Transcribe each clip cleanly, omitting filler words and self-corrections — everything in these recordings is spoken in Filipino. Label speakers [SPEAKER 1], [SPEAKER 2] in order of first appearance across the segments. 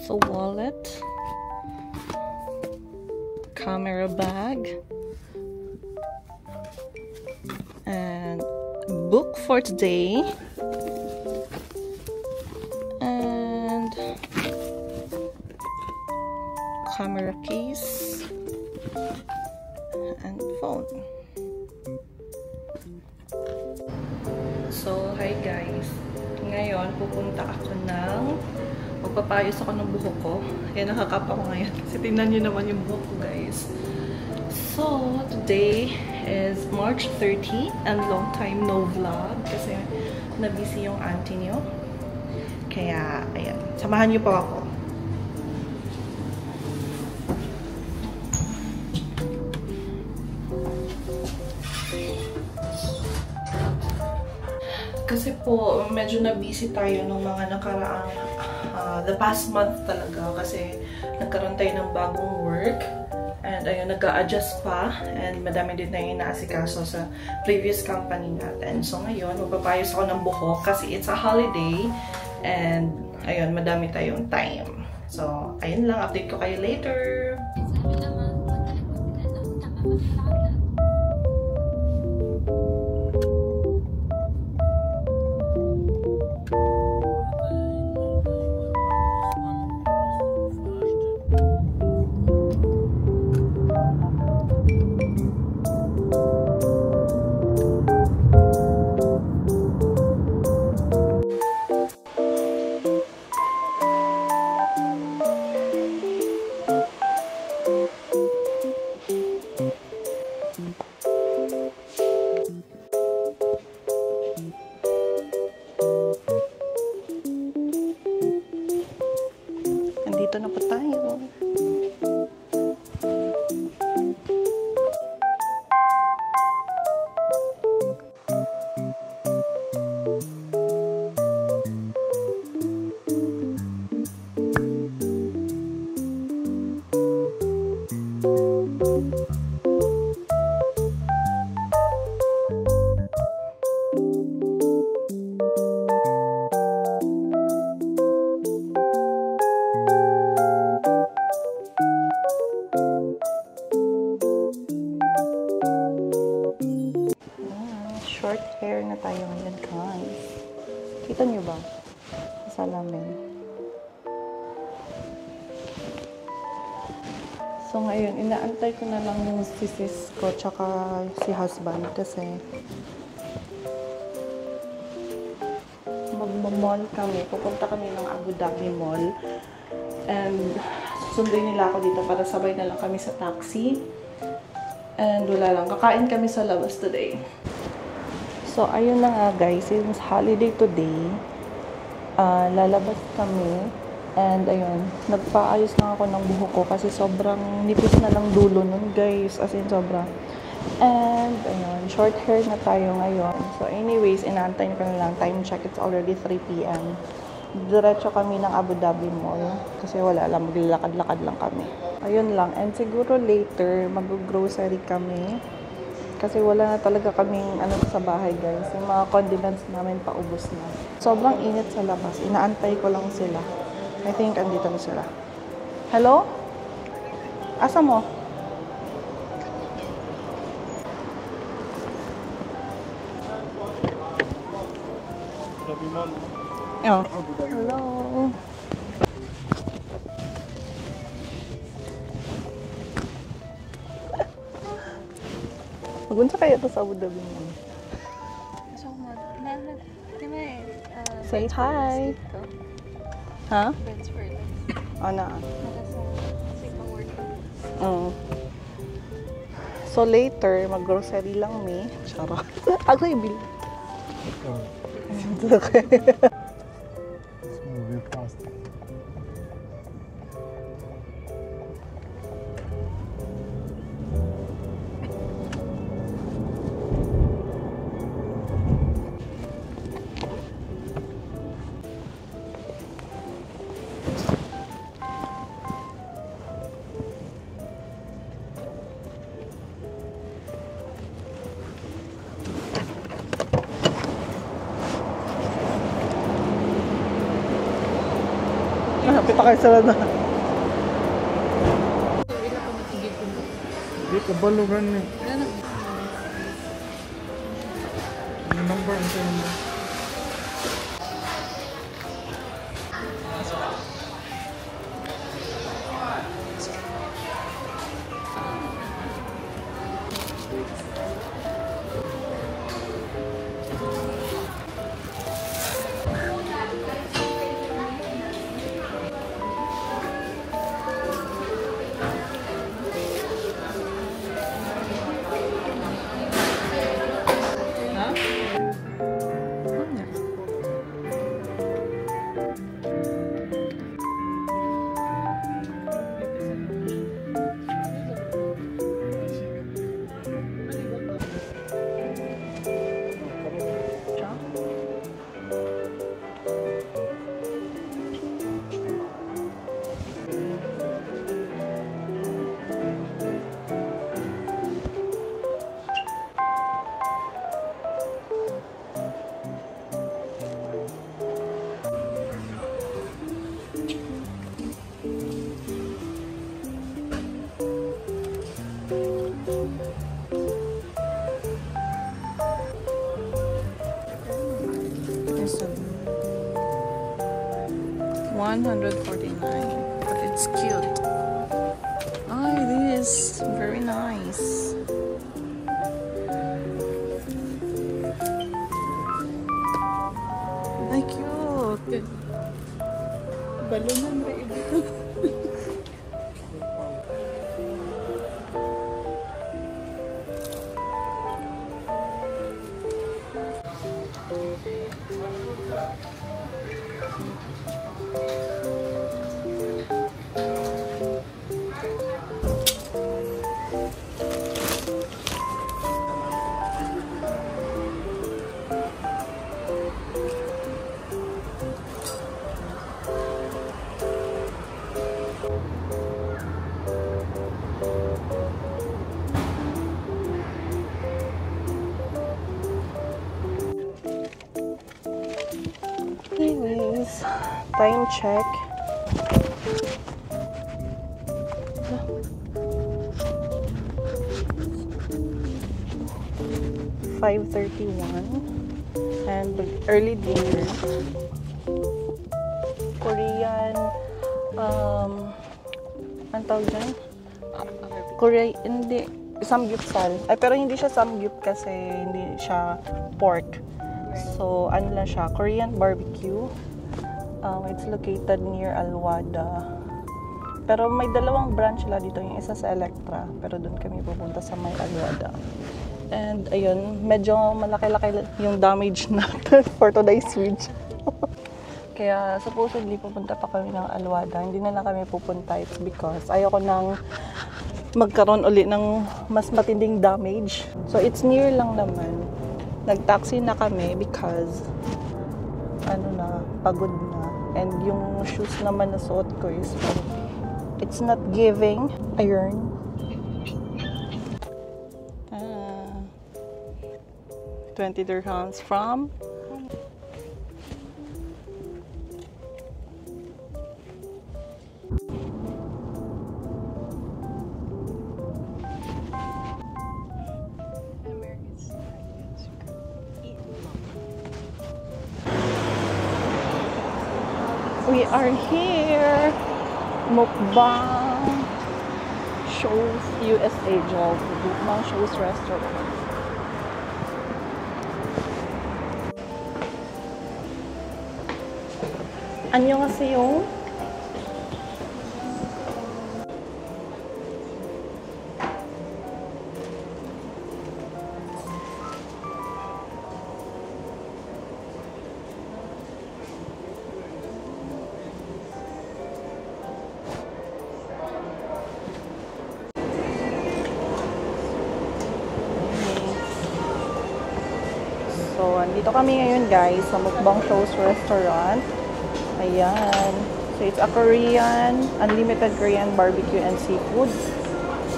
[SPEAKER 1] So wallet, camera bag, and book for today, and camera case and phone. So hi guys, ngayon pupunta ako magpapayos ako ng buhok ko. Kaya nakakapa ko ngayon kasi tingnan nyo naman yung buhok ko guys. So today is March 30 and long time no vlog kasi na-busy yung auntie nyo. Kaya ayan, samahan nyo po ako. Kasi po, medyo na-busy tayo nung mga nakaraang, the past month talaga. Kasi nagkaroon tayo ng bagong work. And ayun, nag-a-adjust pa. And madami din na yung inaasikaso sa previous company natin. So ngayon, magpapayos ako ng buhok kasi it's a holiday. And ayun, madami tayong time. So, ayun lang. Update ko kayo later. Dito na po tayo. Short hair na tayo ngayon, guys. Kita nyo ba? Sa salamin. So, ngayon, inaantay ko na lang yung sis ko tsaka si husband kasi mag-mall kami. Pupunta kami ng Abu Dhabi Mall. And susunduin nila ako dito para sabay na lang kami sa taxi. And wala lang. Kakain kami sa labas today. So, ayun na nga guys, since holiday today, lalabas kami, and ayun, nagpaayos na ako ng buhok ko kasi sobrang nipis na lang dulo nun guys, as in sobra. And ayun, short hair na tayo ngayon. So anyways, inaantay ko na lang, time check, it's already 3 PM. Diretso kami ng Abu Dhabi Mall kasi wala lang, maglilakad-lakad lang kami. Ayun lang, and siguro later, mag-grocery kami. Kasi wala na talaga kaming sa bahay guys. Yung mga condiments namin paubos na. Sobrang init sa labas. Inaantay ko lang sila. I think andito na sila. Hello? Asa mo? Oh. Hello? Magunsa kayo ito sa Abu Dhabi mo? Say hi! Ha? Oh, na. So later, mag-grocery lang me. Charot. Ako ibil. Okay.
[SPEAKER 2] It's moving fast.
[SPEAKER 1] Pita kayo sa na.
[SPEAKER 2] Di kabalugan ni. Yung number, ang sa number.
[SPEAKER 1] It's 149, but it's cute. Oh, it is very nice. Ay, cute. Balunan ba ito? Anyways, time check. 5:31 and early dinner. Korean, ang tawag dyan? Korean, hindi, samgyupsal. Ay, pero hindi siya samgyup kasi hindi siya pork. So, ano lang siya, Korean barbecue. It's located near Alwada. Pero may dalawang branch sila dito, yung isa sa Electra. Pero doon kami pupunta sa may Alwada. And ayun, medyo malaki-laki yung damage natin for today's video. Kaya supposedly pupunta pa kami ng Alwada. Hindi na lang kami pupunta. It's because ayoko nang magkaroon uli ng mas matinding damage. So it's near lang naman. Nag-taxi na kami because pagod na. And yung shoes naman na suot ko is it's not giving. Ayun. 20 dirhams from we are here. Mukbang Shows USA Job. Mukbang Shows Restaurant. 안녕하세요. So, andito kami ngayon guys sa Mukbang Shows Restaurant. Ayan. So, it's a Korean, unlimited Korean barbecue and seafood.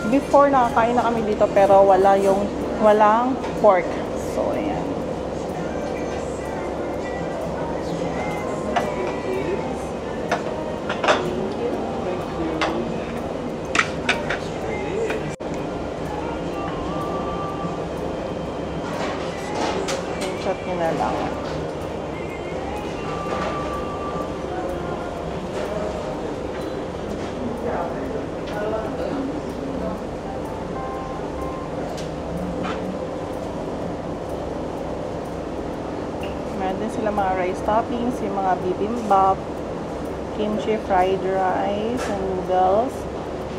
[SPEAKER 1] Before, nakakain na kami dito pero walang pork. So, ayan. mga rice toppings, yung mga bibimbap, kimchi fried rice, and noodles.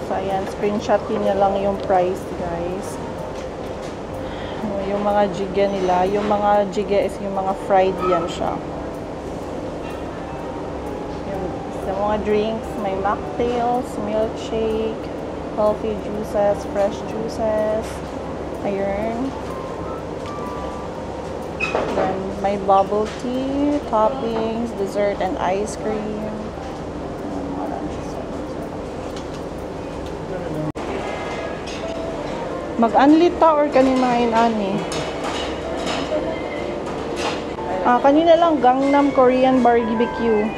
[SPEAKER 1] So, ayan, screenshot niyo lang yung price, guys. Yung mga jjigae nila, yung mga jjigae is yung mga fried yan siya. Yung mga drinks, may mocktails, milkshake, healthy juices, fresh juices, ayun. Then, may bubble tea, toppings, dessert, and ice cream. Mag-unlit ta or kanina inani? Kanina lang Gangnam Korean Barbecue.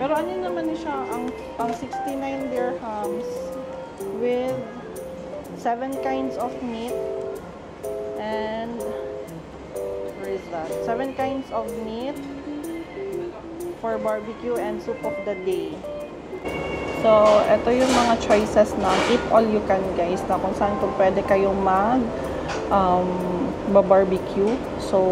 [SPEAKER 1] Pero ano naman siya, ang 69 dirhams with 7 kinds of meat and where is that? 7 kinds of meat for barbecue and soup of the day. So, ito yung mga choices ng eat all you can, guys, na kung saan kung pwede kayong barbecue. So,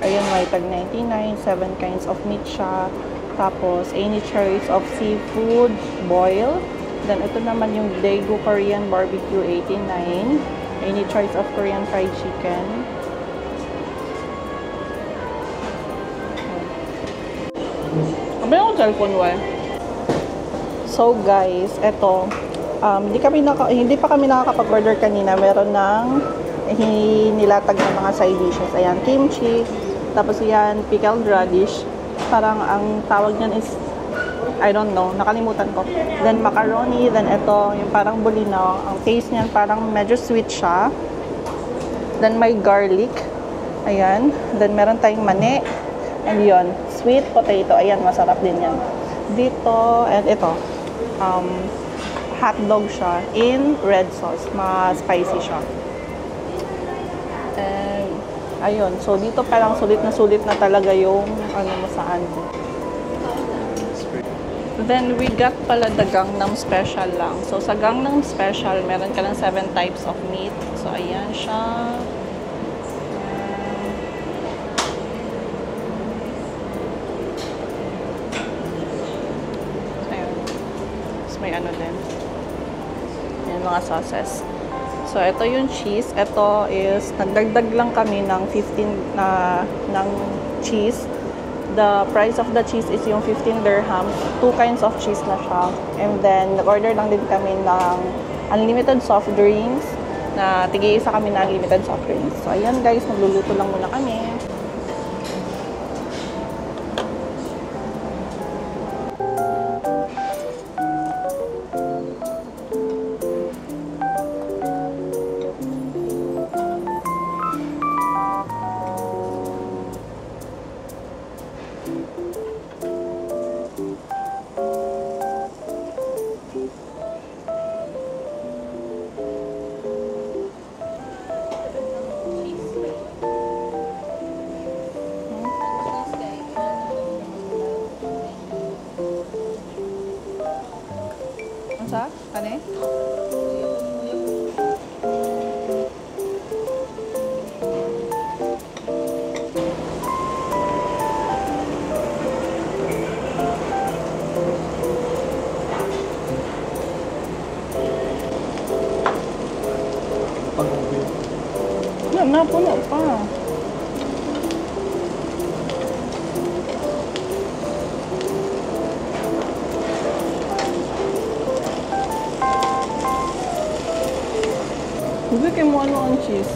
[SPEAKER 1] ayun, may tag 99, 7 kinds of meat siya. Tapos, any choice of seafood, boil. Then, ito naman yung Daegu Korean Barbecue 89. Any choice of Korean fried chicken. Ano yung cellphone, why? So, guys, ito. Hindi pa kami nakakapag-order kanina. Meron ng nilatag ng mga side dishes. Ayan, kimchi. Tapos yan, pickled radish. Parang ang tawag niyan is I don't know, nakalimutan ko. Then macaroni, then ito, yung parang bulinaw. Ang taste niyan parang medyo sweet siya. Then may garlic. Ayan. Then meron tayong mani. And yon, sweet potato. Ayan, masarap din yan. Dito, and ito. Hotdog siya in red sauce. Ma-spicy siya. And ayun, so dito parang sulit na talaga yung ano mo saan. Then, we got pala the Gangnam Special lang. So, sa Gangnam Special, meron ka ng 7 types of meat. So, ayan siya. Ayun. Tapos may ano din. Ayan, mga sauces. So, ito yung cheese. Ito is, nagdagdag lang kami ng 15 ng cheese. The price of the cheese is yung 15 dirhams. 2 kinds of cheese na siya. And then, nag-order lang din kami ng unlimited soft drinks. Na tig-isa kami na unlimited soft drinks. So, ayan guys, magluluto lang muna kami. Sa? Kane? Puno pa. Bigyan mo ano ang cheese.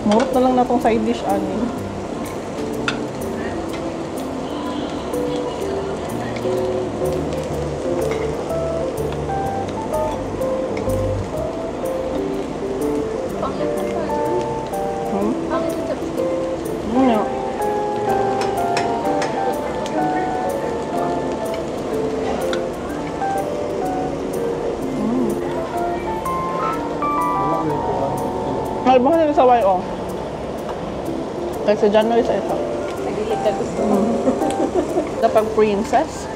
[SPEAKER 1] Murot na lang na tong side dish ani. Ay, baka nila sa YO. Kasi January sa isa.
[SPEAKER 3] pili ka gusto mo.
[SPEAKER 1] Kapag princess,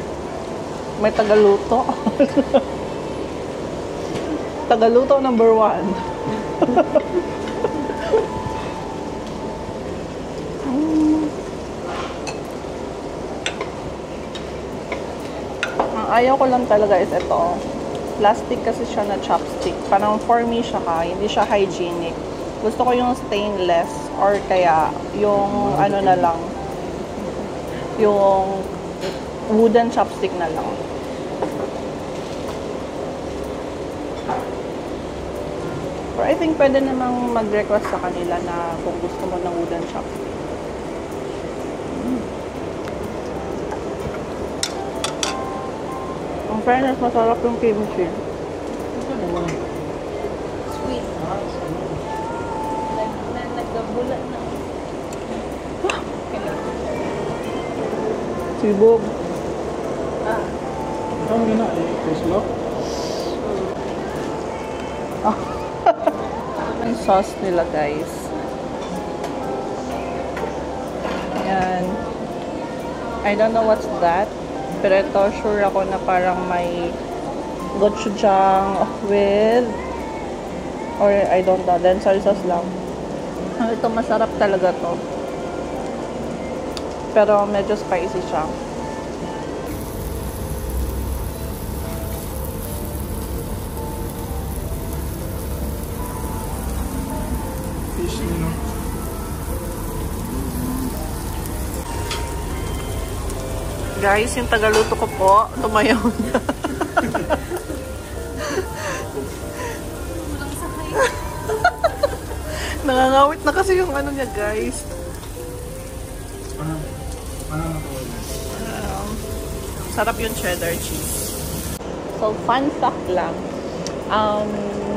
[SPEAKER 1] may tagaluto. Tagaluto number 1. Ang ayaw ko lang talaga is ito. Plastic kasi siya na chopstick. Parang for me siya hindi siya hygienic. Gusto ko yung stainless or kaya yung ano na lang, yung wooden chopstick na lang. But I think pwede namang mag-request sa kanila na kung gusto mo ng wooden chopstick. Ang fairness, masarap yung kimchi.
[SPEAKER 3] Sweet. Nagkabulat na.
[SPEAKER 1] Sibog.
[SPEAKER 2] Ano gina? Slow?
[SPEAKER 1] Ang sauce nila, guys. Ayan. I don't know what's that. Pero ito, sure ako na parang may gochujang with or I don't know. Then soy sauce lang. Ito, masarap talaga to. Pero medyo spicy siya.
[SPEAKER 2] Fish, you know.
[SPEAKER 1] Guys, yung tagaluto ko po, tumayaw na. Nangangawit na kasi yung ano niya, guys. Sarap yung cheddar cheese. So, fun fact lang.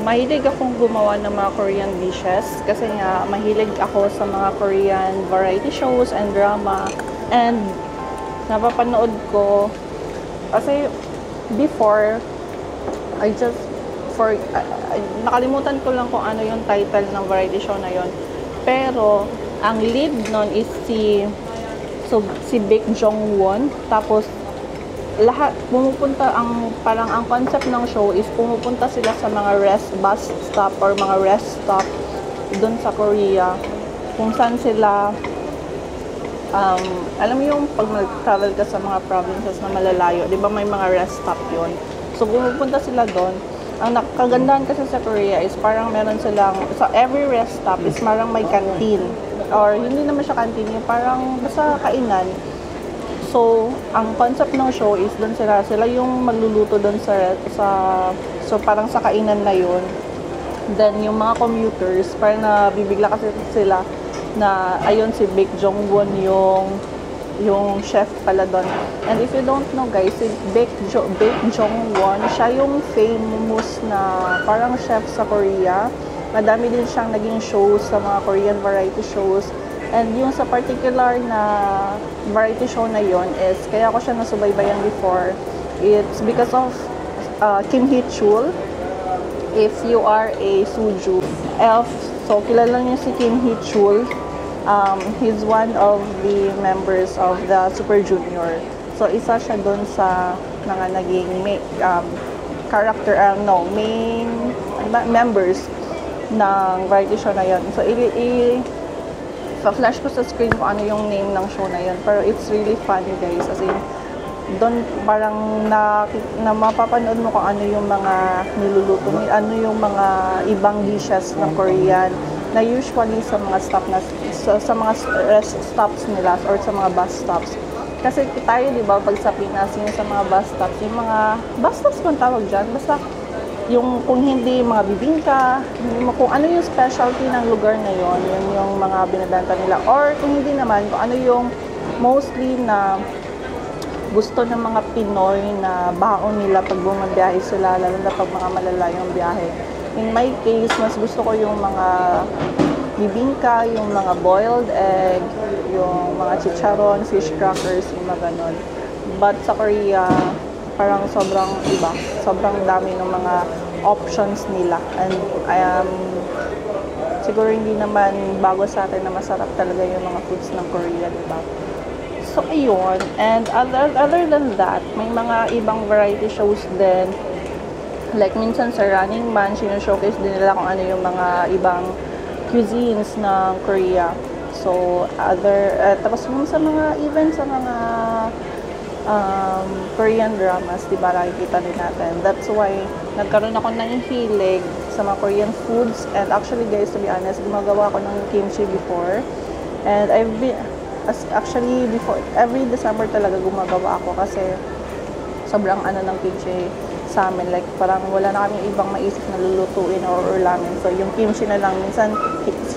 [SPEAKER 1] Mahilig akong gumawa ng mga Korean dishes kasi nga mahilig ako sa mga Korean variety shows and drama. And napapanood ko kasi before nakalimutan ko lang kung ano yung title ng variety show na yon. Pero ang lead nun is si Baek Jong-won. Tapos lahat pumupunta parang ang concept ng show is pumupunta sila sa mga bus stop or mga rest stop doon sa Korea kung saan sila alam mo yung pag mag-travel ka sa mga provinces na malalayo, di ba may mga rest stop yun? So, pumupunta sila doon. Ang kagandahan kasi sa Korea is parang meron silang, sa every rest stop is parang may canteen. Or hindi naman siya canteen, yung parang basta kainan. So, ang concept ng show is doon sila yung magluluto doon so parang sa kainan na yun. Then, yung mga commuters, parang nabibigla kasi sila na ayun si Baek Jong-won yung chef pala doon. And if you don't know guys, si Baek Jong-won, siya yung famous na parang chef sa Korea. Madami din siyang naging shows sa mga Korean variety shows. And yung sa particular na variety show na yon is, kaya ko siya nasubaybayan before. It's because of Kim Hee-chul. If you are a Suju elf, so kilala niyo si Kim Hee-chul. He's one of the members of the Super Junior. So isa siya doon sa mga naging main members ng variety show na yon. So flash ko sa screen kung ano yung name ng show na yon. Pero it's really funny guys. As in, doon parang na mapapanood mo kung ano yung mga niluluto, ano yung mga ibang dishes ng Korean na usually sa mga sa mga rest stops nila or sa mga bus stops. Kasi tayo, di ba, pag sa Pinas, yung sa mga bus stops, yung mga bus stops kung tawag dyan, basta yung kung hindi mga bibingka, kung ano yung specialty ng lugar na yon, yun yung mga binabenta nila. Or kung hindi naman, kung ano yung mostly na gusto ng mga Pinoy na baon nila pag bumabiyahe sila, lalo na pag mga malalayong biyahe. In my case, mas gusto ko yung mga bibingka, yung mga boiled egg, yung mga chicharon, fish crackers, yung mga ganon. But sa Korea, parang sobrang iba. Sobrang dami ng mga options nila. And siguro hindi naman bago sa atin na masarap talaga yung mga foods ng Korea, diba? So, ayun. And other than that, may mga ibang variety shows din. Like, minsan sa Running Man, showcase din nila kung ano yung mga ibang cuisines ng Korea. So, tapos yung sa mga events, sa mga Korean dramas, di ba, nakikita din natin. That's why, nagkaroon ako ng hilig sa mga Korean foods. And actually, guys, to be honest, gumagawa ako ng kimchi before. And actually, before, every December talaga gumagawa ako kasi sobrang ng kimchi sa amin. Like, parang wala na kami ibang maisip na lulutuin or lamin. So, yung kimchi na lang. Minsan,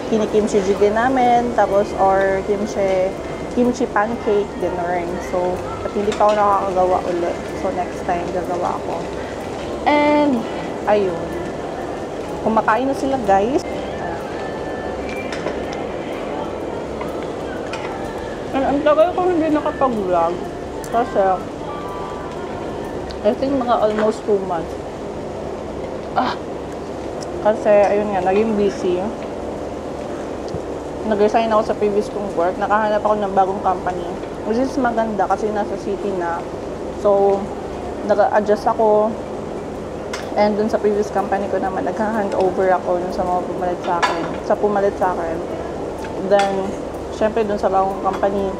[SPEAKER 1] kinikimchi jjigae namin. Tapos, or kimchi pancake, gano'n. So, at hindi pa ako nakakagawa ulit. So, next time, gagawa ako. And, ayun. Kumakain na sila, guys. And, ang tagal ko hindi nakapag-vlog. Kasi, I think mga almost 2 months. Kasi, ayun nga, naging busy. Nag-resign ako sa previous kong work. Nakahanap ako ng bagong company. Which is maganda kasi nasa city na. So, nag-adjust ako. And dun sa previous company ko naman, nag-hand over ako dun sa mga pumalit sa akin. Then, syempre dun sa bagong company,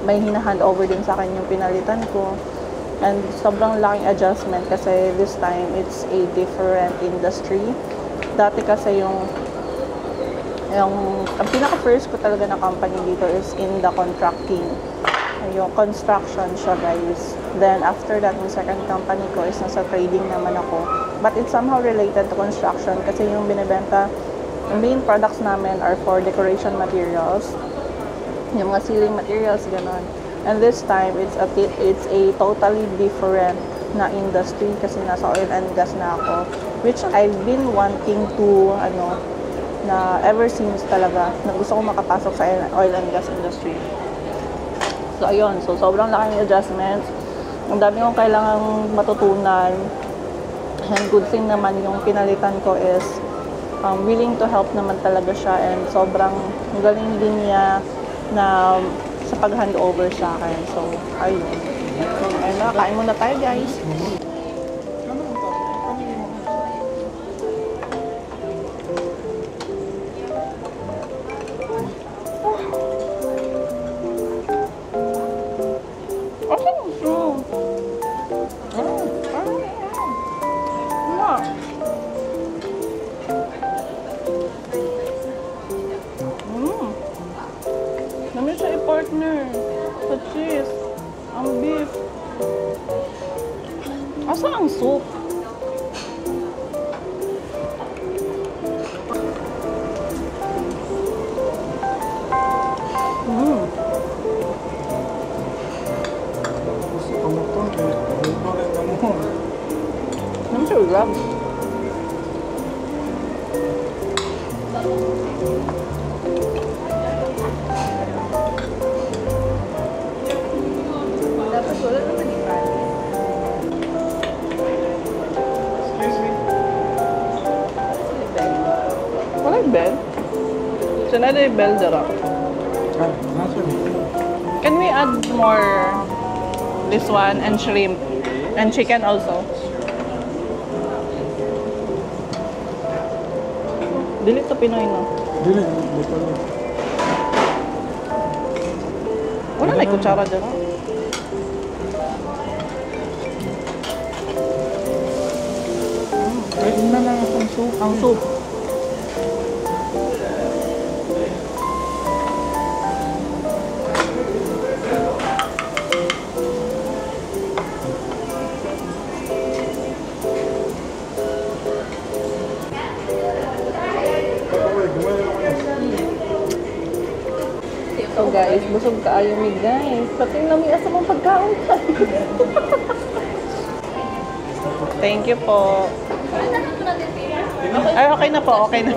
[SPEAKER 1] may hinahand over din sa akin yung pinalitan ko. And sobrang laking adjustment kasi this time it's a different industry. Dati kasi yung ang pinaka-first ko talaga na company dito is in the contracting. Yung construction siya, guys. Then after that, yung second company ko is nasa trading naman ako. But it's somehow related to construction kasi yung binibenta, yung main products namin are for decoration materials. Yung mga ceiling materials, gano'n. And this time, it's a totally different na industry kasi nasa oil and gas na ako. Which I've been wanting to, na ever since talaga, na gusto ko makapasok sa oil and gas industry. So, ayun. So, sobrang laking adjustments. Ang dami kong kailangang matutunan. And good thing naman yung pinalitan ko is willing to help naman talaga siya. And sobrang galing din niya na sa pag-handover sa akin. So, ayun. So, ayun na. Kain muna tayo, guys. Namin siya i-partner sa cheese, ang beef. Asa ang soup?
[SPEAKER 2] Gusto ko mo ito. Ito rin mo.
[SPEAKER 1] Namin siya i-grab. Dapat wala naman ikan.
[SPEAKER 2] Excuse me.
[SPEAKER 1] Wala yung bell? So, na yung bell dara.
[SPEAKER 2] Nasa rin.
[SPEAKER 1] Can we add more this one and shrimp and chicken also? Dili to Pinoy, no?
[SPEAKER 2] Dili, dito lang.
[SPEAKER 1] Wala na yung kutsara dyan.
[SPEAKER 2] Pwede na lang akong soup.
[SPEAKER 1] Ang soup. So guys, busog kaayo mi guys. Pati na may asa mong pagkaon guys. Thank you po. Ay, okay na po. Okay na.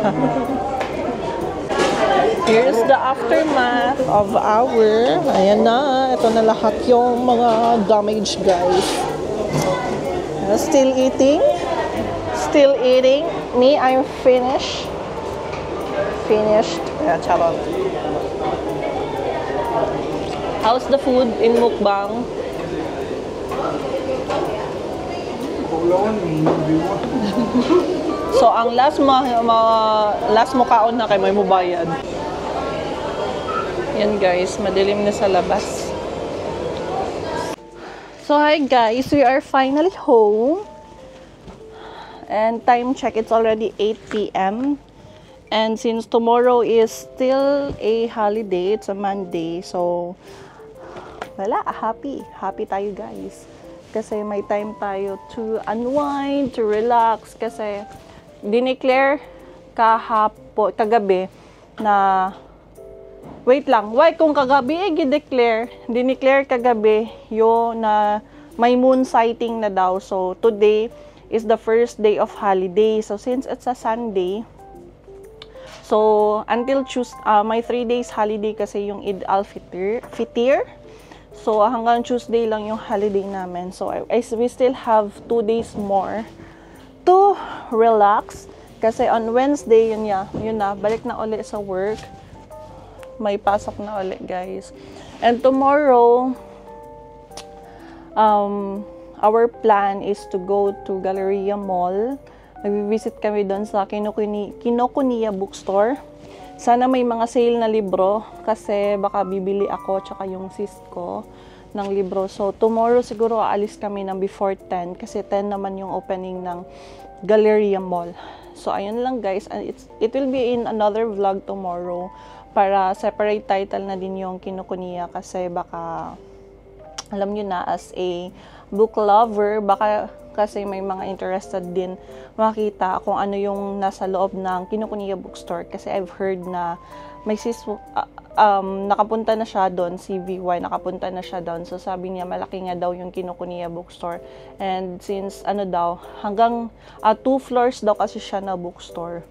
[SPEAKER 1] Here's the aftermath of our... Ayan na. Ito na lahat yung mga damage, guys. Still eating. Still eating. Me, I'm finished. Finished. Ayan, charot. How's the food in mukbang?
[SPEAKER 2] Paulawan, yung biwa.
[SPEAKER 1] So, ang last mo kaon na kay may mubayad. Yan guys, madilim na sa labas. So, hi guys, we are finally home. And time check, it's already 8 p.m. And since tomorrow is still a holiday, it's a Monday, so wala, happy tayo guys. Kasi may time tayo to unwind, to relax. Kasi dineclare kagabi na, wait lang, why kung kagabi dineclare kagabi yun na may moon sighting na daw. So today is the first day of holiday. So since it's a Sunday, so until may 3 days holiday kasi yung Eid al-Fitr. So hanggang Tuesday lang yung holiday namin. So we still have 2 days more to relax. Kasi on Wednesday, yun na, balik na ulit sa work. May pasok na ulit, guys. And tomorrow, our plan is to go to Galleria Mall. Mag-visit kami doon sa Kinokuniya Bookstore. Sana may mga sale na libro kasi baka bibili ako tsaka yung sis ko ng libro. So tomorrow siguro aalis kami ng before 10 kasi 10 naman yung opening ng Galleria Mall. So ayun lang guys, and it will be in another vlog tomorrow para separate title na din yung Kinokuniya kasi baka alam nyo na, as a book lover, baka kasi may mga interested din makita kung ano yung nasa loob ng Kinokuniya Bookstore. Kasi I've heard na may nakapunta na siya doon, si VY, nakapunta na siya doon. So sabi niya, malaki nga daw yung Kinokuniya Bookstore. And since, hanggang 2 floors daw kasi siya na bookstore.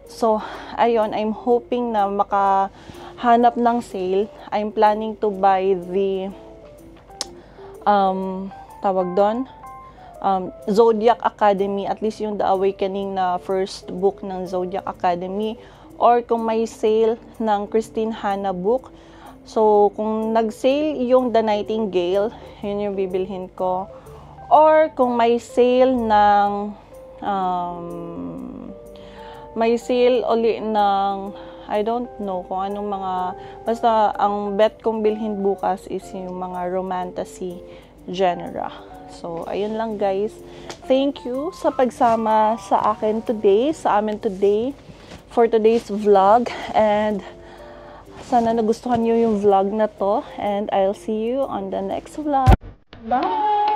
[SPEAKER 1] So, ayun, I'm hoping na makahanap ng sale. I'm planning to buy the tawag doon, Zodiac Academy, at least yung The Awakening na first book ng Zodiac Academy, or kung may sale ng Christine Hanna book. So, kung nag-sale yung The Nightingale, yun yung bibilhin ko. Or kung may sale ng uli ng I don't know kung anong mga, basta ang bet kong bilhin bukas is yung mga romantasy genre. So, ayun lang guys. Thank you sa pagsama sa amin today for today's vlog. And sana nagustuhan nyo yung vlog na to. And I'll see you on the next vlog. Bye!